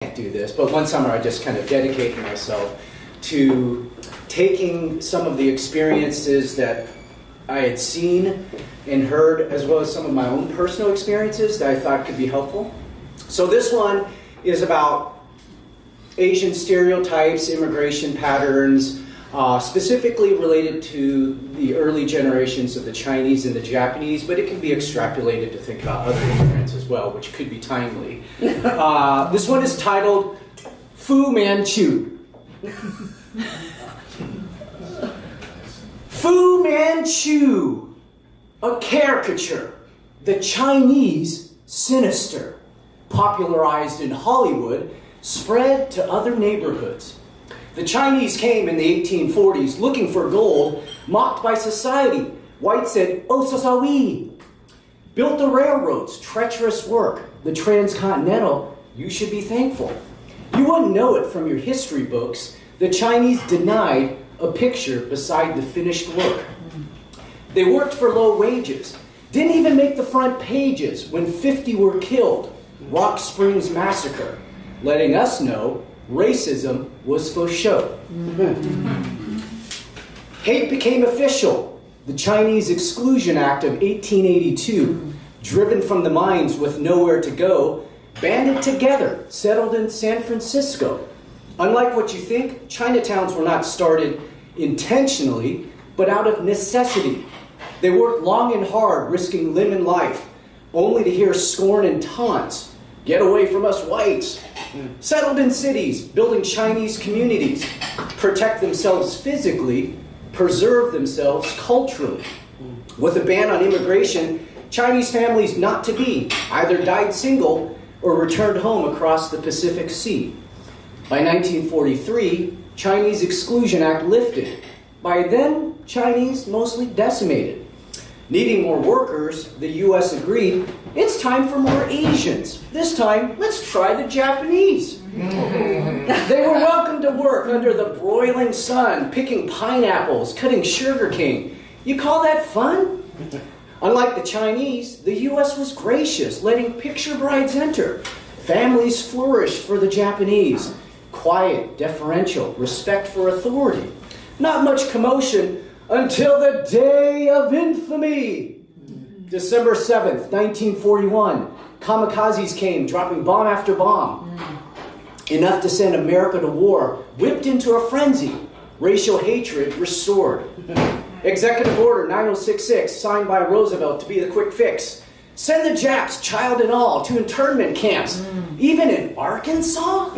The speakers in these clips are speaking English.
can't do this, but one summer I just kind of dedicated myself to taking some of the experiences that I had seen and heard, as well as some of my own personal experiences that I thought could be helpful. So this one is about Asian stereotypes, immigration patterns, specifically related to the early generations of the Chinese and the Japanese, but it can be extrapolated to think about other immigrants as well, which could be timely. This one is titled Fu Manchu. Fu Manchu, a caricature, the Chinese sinister, popularized in Hollywood, spread to other neighborhoods. The Chinese came in the 1840s looking for gold, mocked by society. White said, "Oh, so we." Built the railroads, treacherous work. The Transcontinental, you should be thankful. You wouldn't know it from your history books. The Chinese denied a picture beside the finished work. They worked for low wages, didn't even make the front pages when 50 were killed. Rock Springs Massacre, letting us know racism was for show. Hate became official. The Chinese Exclusion Act of 1882, driven from the mines with nowhere to go, banded together, settled in San Francisco. Unlike what you think, Chinatowns were not started intentionally, but out of necessity. They worked long and hard, risking limb and life, only to hear scorn and taunts. "Get away from us whites." Settled in cities, building Chinese communities, protect themselves physically, preserve themselves culturally. With a ban on immigration, Chinese families not to be either died single or returned home across the Pacific Sea. By 1943, Chinese Exclusion Act lifted. By then, Chinese mostly decimated. Needing more workers, the U.S. agreed, it's time for more Asians. This time, let's try the Japanese. They were welcome to work under the broiling sun, picking pineapples, cutting sugarcane. You call that fun? Unlike the Chinese, the U.S. was gracious, letting picture brides enter. Families flourished for the Japanese. Quiet, deferential, respect for authority. Not much commotion until the day of infamy. December 7th, 1941, kamikazes came, dropping bomb after bomb. Enough to send America to war, whipped into a frenzy. Racial hatred restored. Executive Order 9066, signed by Roosevelt to be the quick fix. Send the Japs, child and all, to internment camps, even in Arkansas?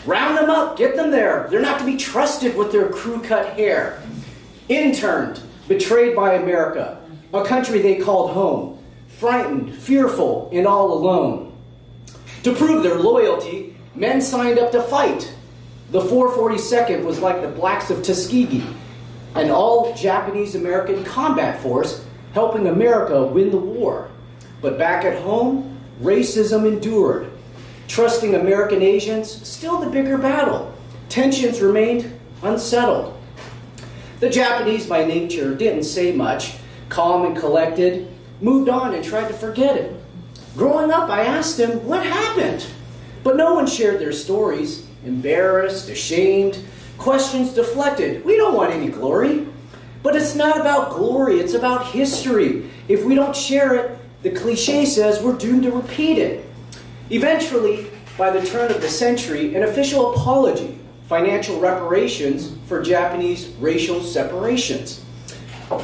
Round them up, get them there. They're not to be trusted with their crew-cut hair. Interned, betrayed by America, a country they called home, frightened, fearful, and all alone. To prove their loyalty, men signed up to fight. The 442nd was like the Blacks of Tuskegee, an all-Japanese-American combat force helping America win the war. But back at home, racism endured. Trusting American Asians, still the bigger battle. Tensions remained unsettled. The Japanese, by nature, didn't say much, calm and collected, moved on and tried to forget it. Growing up, I asked them, what happened? But no one shared their stories. Embarrassed, ashamed, questions deflected. We don't want any glory. But it's not about glory, it's about history. If we don't share it, the cliche says we're doomed to repeat it. Eventually, by the turn of the century, an official apology, financial reparations for Japanese racial separations.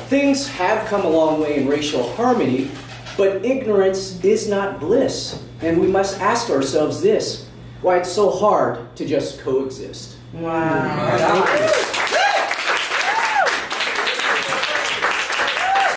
Things have come a long way in racial harmony, but ignorance is not bliss. And we must ask ourselves this, why it's so hard to just coexist. Wow.